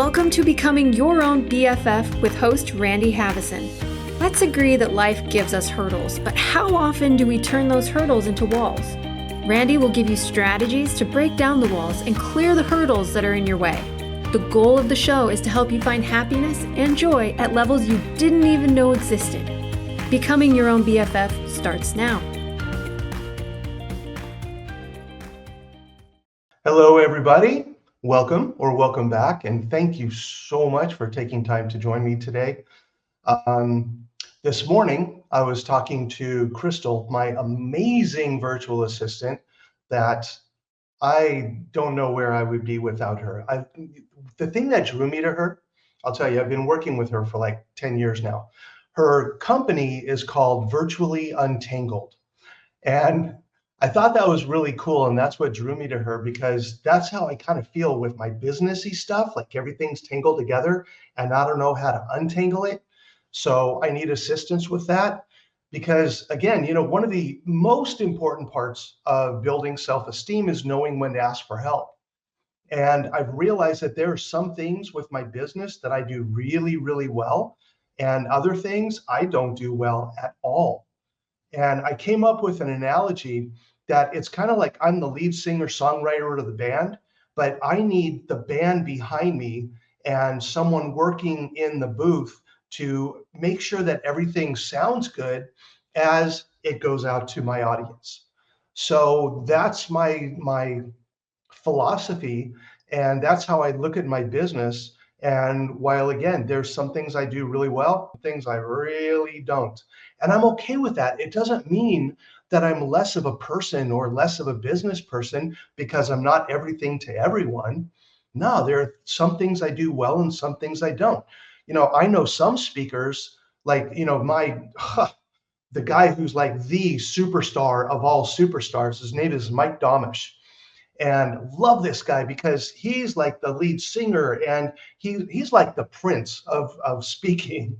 Welcome to Becoming Your Own BFF with host Randy Haveson. Let's agree that life gives us hurdles, but how often do we turn those hurdles into walls? Randy will give you strategies to break down the walls and clear the hurdles that are in your way. The goal of the show is to help you find happiness and joy at levels you didn't even know existed. Becoming Your Own BFF starts now. Hello, everybody. Welcome back, and thank you so much for taking time to join me today. This morning, I was talking to Crystal, my amazing virtual assistant, that I don't know where I would be without her. The thing that drew me to her, I'll tell you, I've been working with her for like 10 years now. Her company is called Virtually Untangled. And I thought that was really cool. And that's what drew me to her, because that's how I kind of feel with my businessy stuff. Like everything's tangled together and I don't know how to untangle it. So I need assistance with that because, again, one of the most important parts of building self-esteem is knowing when to ask for help. And I've realized that there are some things with my business that I do really, really well, and other things I don't do well at all. And I came up with an analogy that it's kind of like I'm the lead singer songwriter of the band, but I need the band behind me and someone working in the booth to make sure that everything sounds good as it goes out to my audience. So that's my philosophy, and that's how I look at my business. And while, again, there's some things I do really well, things I really don't. And I'm okay with that. It doesn't mean that I'm less of a person or less of a business person because I'm not everything to everyone. No, there are some things I do well and some things I don't. I know some speakers, like, the guy who's like the superstar of all superstars, his name is Mike Domish. And love this guy because he's like the lead singer, and he's like the prince of speaking,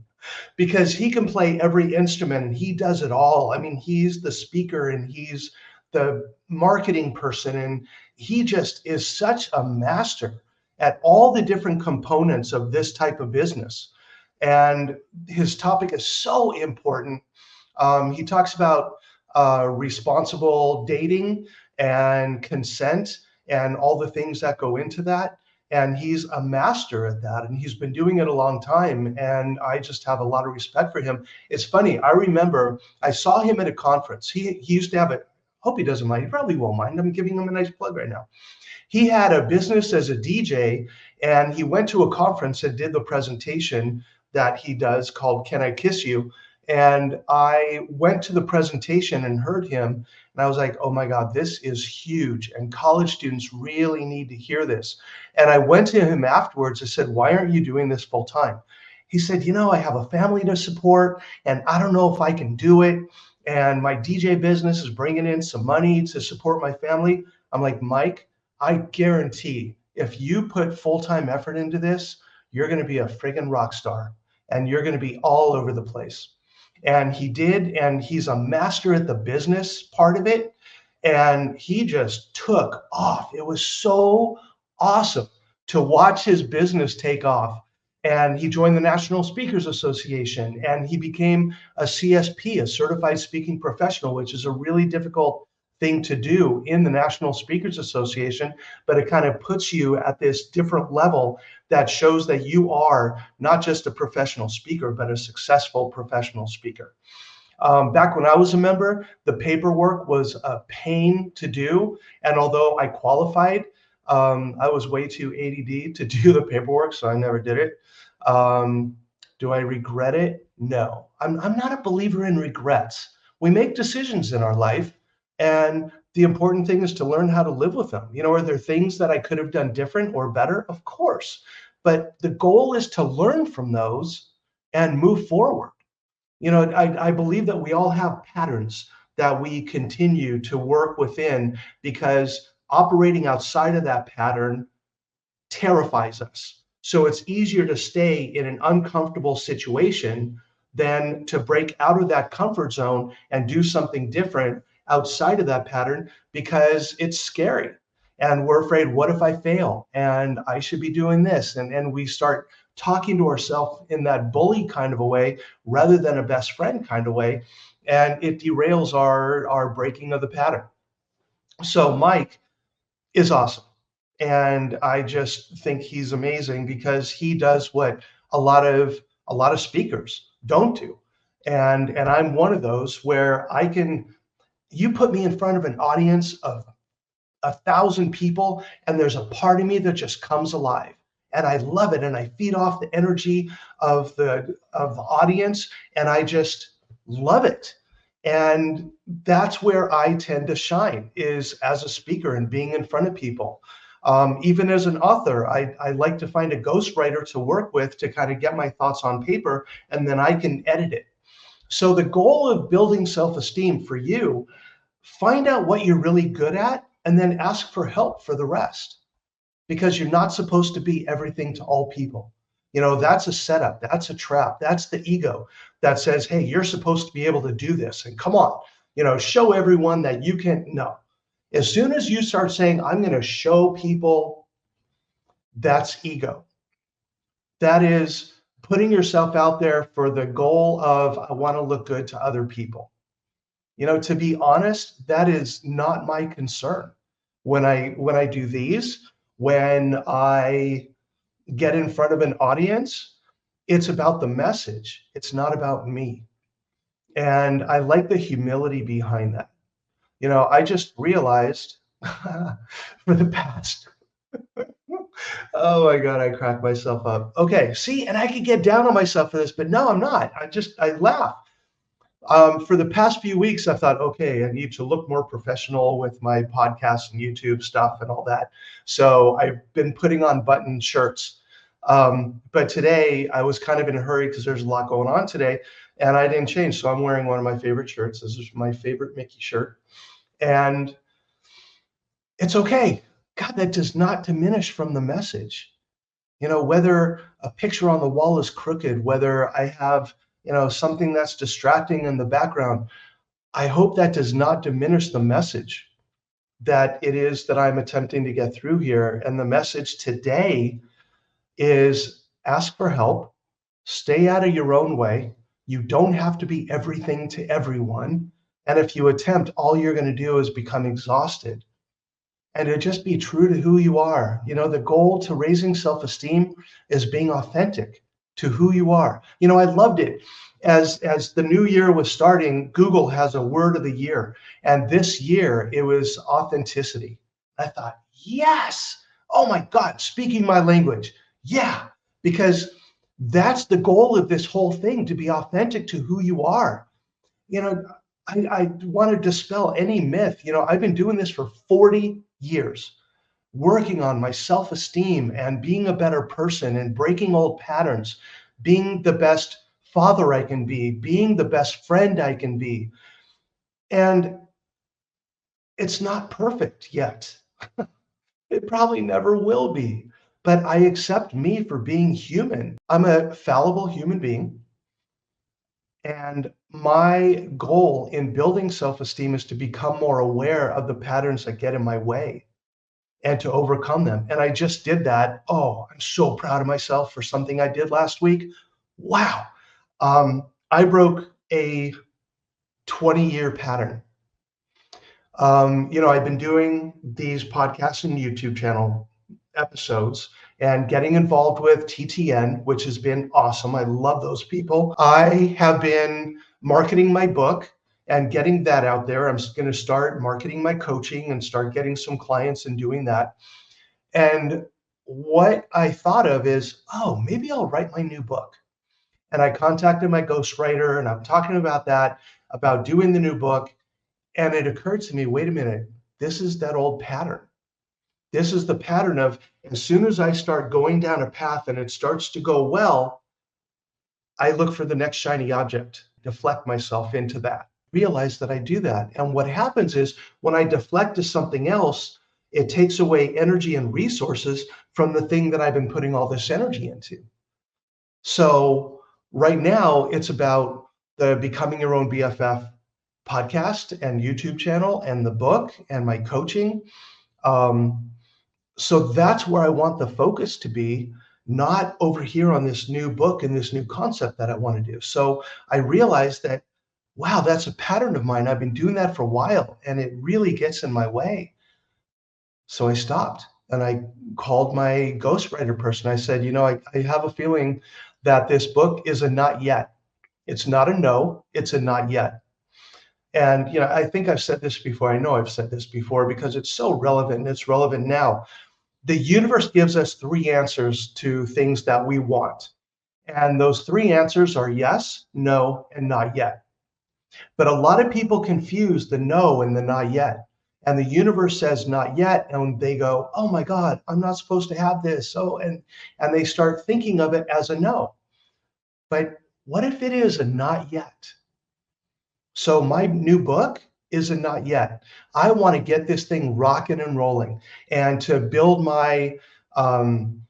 because he can play every instrument and he does it all. I mean, he's the speaker and he's the marketing person, and he just is such a master at all the different components of this type of business. And his topic is so important. He talks about responsible dating and consent and all the things that go into that. And he's a master at that, and he's been doing it a long time. And I just have a lot of respect for him. It's funny. I remember I saw him at a conference. He used to have it. Hope he doesn't mind. He probably won't mind. I'm giving him a nice plug right now. He had a business as a DJ, and he went to a conference and did the presentation that he does called Can I Kiss You? And I went to the presentation and heard him, and I was like, oh my God, this is huge. And college students really need to hear this. And I went to him afterwards. I said, why aren't you doing this full time? He said, I have a family to support, and I don't know if I can do it. And my DJ business is bringing in some money to support my family. I'm like, Mike, I guarantee if you put full-time effort into this, you're going to be a friggin' rock star, and you're going to be all over the place. And he did, and he's a master at the business part of it. And he just took off. It was so awesome to watch his business take off. And he joined the National Speakers Association, and he became a CSP, a certified speaking professional, which is a really difficult thing to do in the National Speakers Association, but it kind of puts you at this different level that shows that you are not just a professional speaker, but a successful professional speaker. Back when I was a member, the paperwork was a pain to do. And although I qualified, I was way too ADD to do the paperwork, so I never did it. Do I regret it? No. I'm not a believer in regrets. We make decisions in our life, and the important thing is to learn how to live with them. Are there things that I could have done different or better? Of course. But the goal is to learn from those and move forward. I believe that we all have patterns that we continue to work within, because operating outside of that pattern terrifies us. So it's easier to stay in an uncomfortable situation than to break out of that comfort zone and do something different outside of that pattern, because it's scary. And we're afraid, what if I fail? And I should be doing this. And we start talking to ourselves in that bully kind of a way rather than a best friend kind of way. And it derails our breaking of the pattern. So Mike is awesome. And I just think he's amazing because he does what a lot of speakers don't do. And I'm one of those where you put me in front of an audience of 1,000 people, and there's a part of me that just comes alive. And I love it. And I feed off the energy of the audience, and I just love it. And that's where I tend to shine, is as a speaker and being in front of people. Even as an author, I like to find a ghostwriter to work with to kind of get my thoughts on paper, and then I can edit it. So the goal of building self-esteem for you, find out what you're really good at and then ask for help for the rest, because you're not supposed to be everything to all people. That's a setup. That's a trap. That's the ego that says, hey, you're supposed to be able to do this. And come on, show everyone that you can. No. As soon as you start saying, I'm going to show people, that's ego. That is putting yourself out there for the goal of, I want to look good to other people. To be honest, that is not my concern. When I do these, when I get in front of an audience, it's about the message. It's not about me. And I like the humility behind that. I just realized for the past, oh my God, I cracked myself up. Okay, see, and I could get down on myself for this, but no, I'm not. I laugh. For the past few weeks, I thought, okay, I need to look more professional with my podcast and YouTube stuff and all that. So I've been putting on button shirts. But today I was kind of in a hurry because there's a lot going on today, and I didn't change. So I'm wearing one of my favorite shirts. This is my favorite Mickey shirt. And it's okay. God, that does not diminish from the message. Whether a picture on the wall is crooked, whether I have something that's distracting in the background, I hope that does not diminish the message that it is that I'm attempting to get through here. And the message today is ask for help, stay out of your own way. You don't have to be everything to everyone. And if you attempt, all you're going to do is become exhausted. And to just be true to who you are. The goal to raising self-esteem is being authentic to who you are. I loved it. As the new year was starting, Google has a word of the year. And this year it was authenticity. I thought, yes, oh my God, speaking my language. Yeah, because that's the goal of this whole thing, to be authentic to who you are. I want to dispel any myth. I've been doing this for 40 years, working on my self-esteem and being a better person and breaking old patterns, being the best father I can be, being the best friend I can be. And it's not perfect yet. It probably never will be, but I accept me for being human. I'm a fallible human being. And my goal in building self-esteem is to become more aware of the patterns that get in my way and to overcome them. And I just did that. Oh, I'm so proud of myself for something I did last week. Wow. I broke a 20-year pattern. I've been doing these podcasts and YouTube channel episodes and getting involved with TTN, which has been awesome. I love those people. I have been marketing my book and getting that out there. I'm going to start marketing my coaching and start getting some clients and doing that. And what I thought of is, oh, maybe I'll write my new book. And I contacted my ghostwriter and I'm talking about that, about doing the new book. And it occurred to me, wait a minute, this is that old pattern. This is the pattern of, as soon as I start going down a path and it starts to go well, I look for the next shiny object, deflect myself into that, realize that I do that. And what happens is when I deflect to something else, it takes away energy and resources from the thing that I've been putting all this energy into. So right now it's about the Becoming Your Own BFF podcast and YouTube channel and the book and my coaching. Um, so that's where I want the focus to be, not over here on this new book and this new concept that I want to do. So I realized that, wow, that's a pattern of mine. I've been doing that for a while and it really gets in my way. So I stopped and I called my ghostwriter person. I said, I have a feeling that this book is a not yet. It's not a no, it's a not yet. And I think I've said this before. I know I've said this before because it's so relevant and it's relevant now. The universe gives us three answers to things that we want. And those three answers are yes, no, and not yet. But a lot of people confuse the no and the not yet. And the universe says not yet, and they go, "Oh my God, I'm not supposed to have this." So and they start thinking of it as a no. But what if it is a not yet? So my new book is a not yet. I want to get this thing rocking and rolling and to build my um,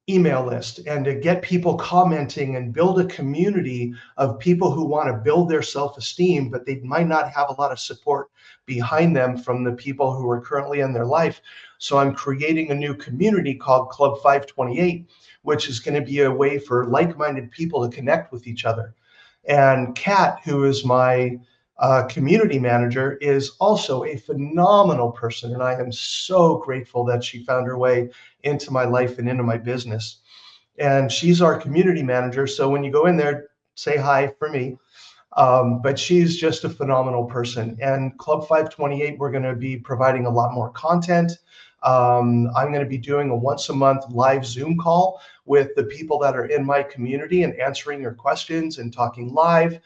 email list and to get people commenting and build a community of people who want to build their self-esteem, but they might not have a lot of support behind them from the people who are currently in their life. So I'm creating a new community called Club 528, which is going to be a way for like-minded people to connect with each other. And Kat, who is my community manager, is also a phenomenal person. And I am so grateful that she found her way into my life and into my business. And she's our community manager. So when you go in there, say hi for me. But she's just a phenomenal person. And Club 528, we're going to be providing a lot more content. I'm going to be doing a once a month live Zoom call with the people that are in my community and answering your questions and talking live.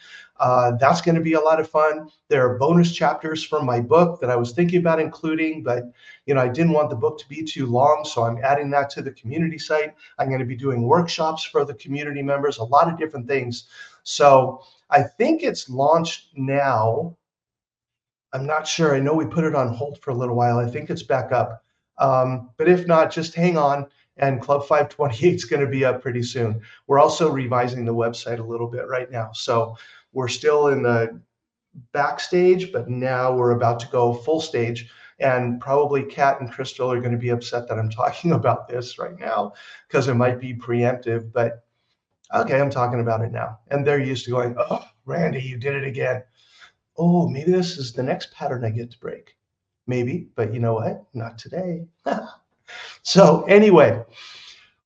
That's going to be a lot of fun. There are bonus chapters from my book that I was thinking about including, but I didn't want the book to be too long, so I'm adding that to the community site. I'm going to be doing workshops for the community members, a lot of different things. So I think it's launched now. I'm not sure. I know we put it on hold for a little while. I think it's back up. But if not, just hang on. And Club 528 is going to be up pretty soon. We're also revising the website a little bit right now. So we're still in the backstage, but now we're about to go full stage. And probably Kat and Crystal are going to be upset that I'm talking about this right now because it might be preemptive. But okay, I'm talking about it now. And they're used to going, "Oh, Randy, you did it again." Oh, maybe this is the next pattern I get to break. Maybe, but you know what? Not today. So anyway,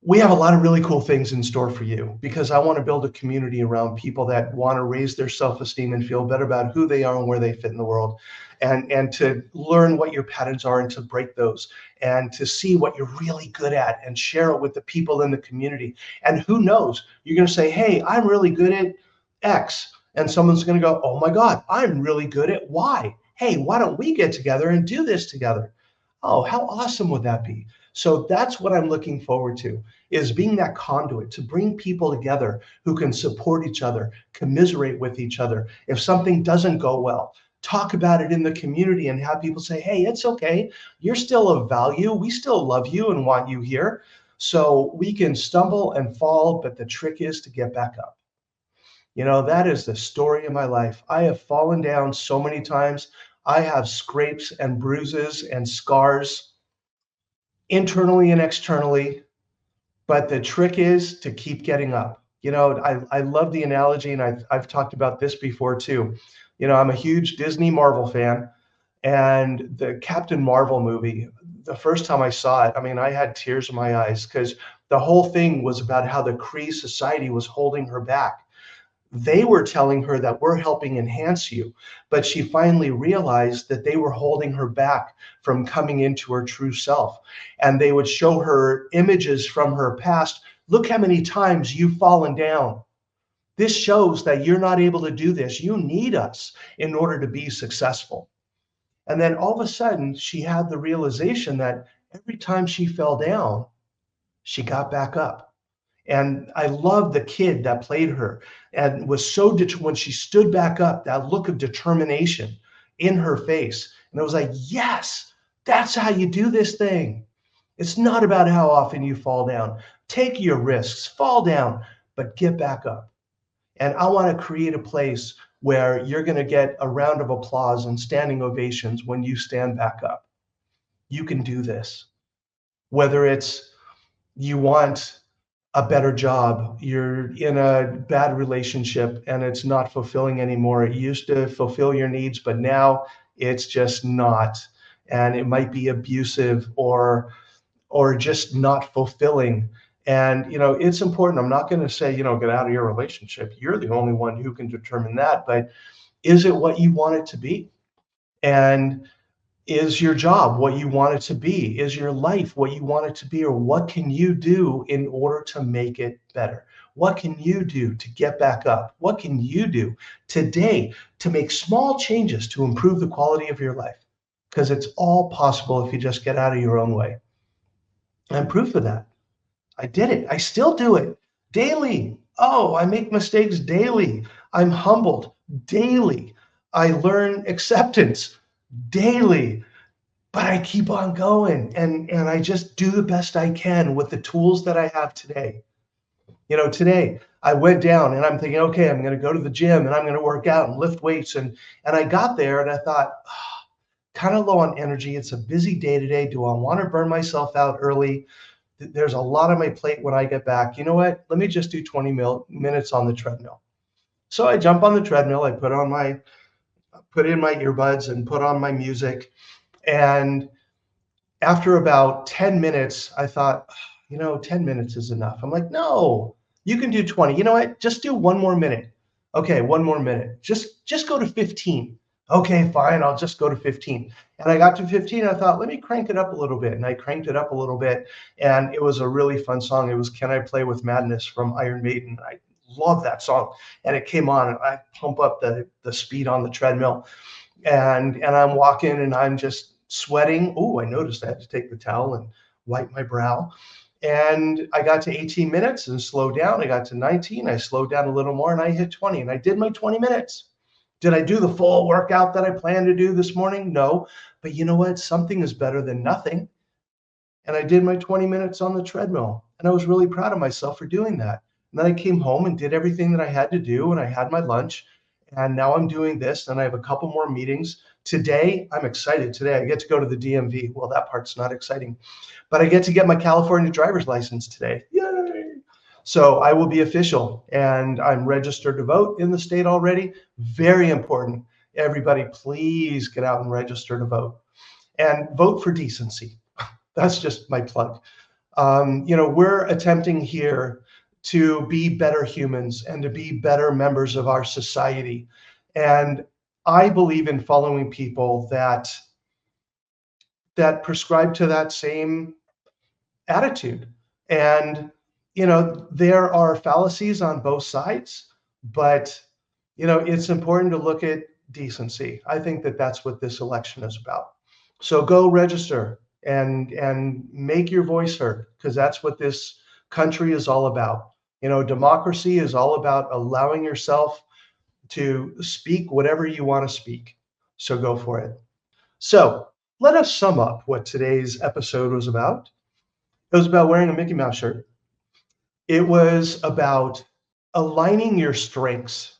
we have a lot of really cool things in store for you because I want to build a community around people that want to raise their self-esteem and feel better about who they are and where they fit in the world, and to learn what your patterns are and to break those and to see what you're really good at and share it with the people in the community. And who knows, you're going to say, "Hey, I'm really good at X." And someone's going to go, "Oh my God, I'm really good at Y. Hey, why don't we get together and do this together?" Oh, how awesome would that be? So that's what I'm looking forward to, is being that conduit to bring people together who can support each other, commiserate with each other. If something doesn't go well, talk about it in the community and have people say, "Hey, it's okay. You're still of value. We still love you and want you here." So we can stumble and fall, but the trick is to get back up. That is the story of my life. I have fallen down so many times. I have scrapes and bruises and scars internally and externally. But the trick is to keep getting up. I love the analogy, and I've talked about this before too. I'm a huge Disney Marvel fan, and the Captain Marvel movie, the first time I saw it, I mean, I had tears in my eyes because the whole thing was about how the Kree society was holding her back. They were telling her that we're helping enhance you, but she finally realized that they were holding her back from coming into her true self. And they would show her images from her past. "Look how many times you've fallen down. This shows that you're not able to do this. You need us in order to be successful." And then all of a sudden, she had the realization that every time she fell down, she got back up. And I love the kid that played her and was so when she stood back up, that look of determination in her face. And I was like, yes, that's how you do this thing. It's not about how often you fall down. Take your risks, fall down, but get back up. And I want to create a place where you're going to get a round of applause and standing ovations when you stand back up. You can do this. Whether it's you want a better job, you're in a bad relationship and it's not fulfilling anymore. It used to fulfill your needs, but now it's just not. And it might be abusive or just not fulfilling. And it's important. I'm not going to say, get out of your relationship. You're the only one who can determine that. But is it what you want it to be? And is your job what you want it to be? Is your life what you want it to be? Or what can you do in order to make it better? What can you do to get back up? What can you do today to make small changes to improve the quality of your life? Because it's all possible if you just get out of your own way. I'm proof of that. I did it. I still do it daily. Oh, I make mistakes daily. I'm humbled daily. I learn acceptance daily, but I keep on going and I just do the best I can with the tools that I have today. Today I went down and I'm thinking, okay, I'm going to go to the gym and I'm going to work out and lift weights. And I got there and I thought, kind of low on energy. It's a busy day today. Do I want to burn myself out early? There's a lot on my plate when I get back. You know what? Let me just do 20 minutes on the treadmill. So I jump on the treadmill. I put in my earbuds and put on my music. And after about 10 minutes, I thought, 10 minutes is enough. I'm like, no, you can do 20. You know what? Just do one more minute. Okay, one more minute. Just go to 15. Okay, fine. I'll just go to 15. And I got to 15. I thought, let me crank it up a little bit. And I cranked it up a little bit. And it was a really fun song. It was Can I Play with Madness from Iron Maiden. I love that song. And it came on and I pump up the speed on the treadmill. And I'm walking and I'm just sweating. Oh, I noticed I had to take the towel and wipe my brow. And I got to 18 minutes and slowed down. I got to 19. I slowed down a little more and I hit 20 and I did my 20 minutes. Did I do the full workout that I planned to do this morning? No. But you know what? Something is better than nothing. And I did my 20 minutes on the treadmill. And I was really proud of myself for doing that. And then I came home and did everything that I had to do. And I had my lunch. And now I'm doing this. And I have a couple more meetings. Today, I'm excited. Today, I get to go to the DMV. Well, that part's not exciting. But I get to get my California driver's license today. Yay! So I will be official. And I'm registered to vote in the state already. Very important. Everybody, please get out and register to vote. And vote for decency. That's just my plug. We're attempting here to be better humans and to be better members of our society. And I believe in following people that prescribe to that same attitude. And, there are fallacies on both sides, but, it's important to look at decency. I think that that's what this election is about. So go register and make your voice heard, because that's what this country is all about. Democracy is all about allowing yourself to speak whatever you want to speak. So go for it. So let us sum up what today's episode was about. It was about wearing a Mickey Mouse shirt. It was about aligning your strengths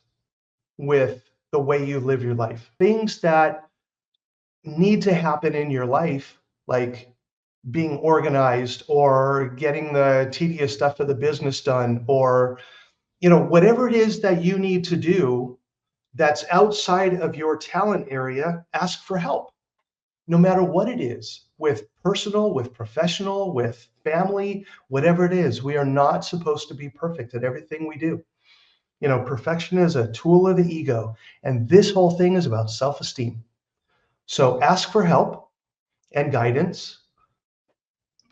with the way you live your life. Things that need to happen in your life, like being organized or getting the tedious stuff of the business done, or whatever it is that you need to do that's outside of your talent area, ask for help. No matter what it is, with personal, with professional, with family, whatever it is, we are not supposed to be perfect at everything we do. Perfection is a tool of the ego, and this whole thing is about self-esteem. So ask for help and guidance.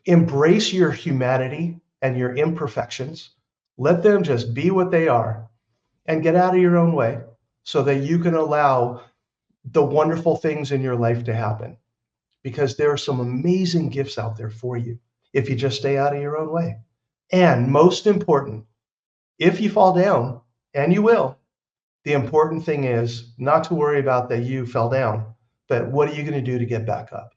Embrace your humanity and your imperfections. Let them just be what they are and get out of your own way so that you can allow the wonderful things in your life to happen, because there are some amazing gifts out there for you if you just stay out of your own way. And most important, if you fall down, and you will, the important thing is not to worry about that you fell down, but what are you going to do to get back up?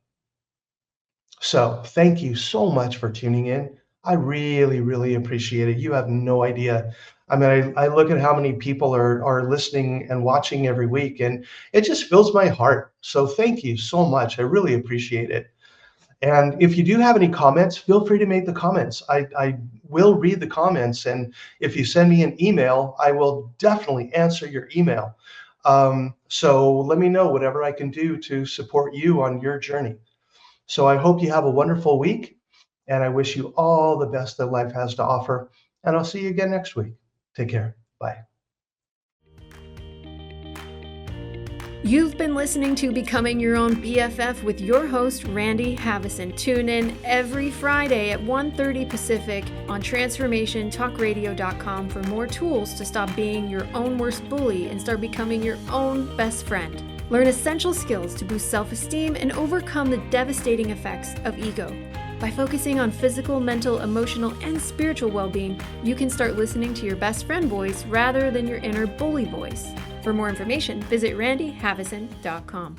So thank you so much for tuning in. I really, really appreciate it. You have no idea. I mean, I look at how many people are listening and watching every week, and it just fills my heart. So thank you so much. I really appreciate it. And if you do have any comments, feel free to make the comments. I will read the comments. And if you send me an email, I will definitely answer your email. So let me know whatever I can do to support you on your journey. So I hope you have a wonderful week, and I wish you all the best that life has to offer. And I'll see you again next week. Take care. Bye. You've been listening to Becoming Your Own BFF with your host, Randy Haveson. Tune in every Friday at 1:30 Pacific on transformationtalkradio.com for more tools to stop being your own worst bully and start becoming your own best friend. Learn essential skills to boost self-esteem and overcome the devastating effects of ego. By focusing on physical, mental, emotional, and spiritual well-being, you can start listening to your best friend voice rather than your inner bully voice. For more information, visit randyhaveson.com.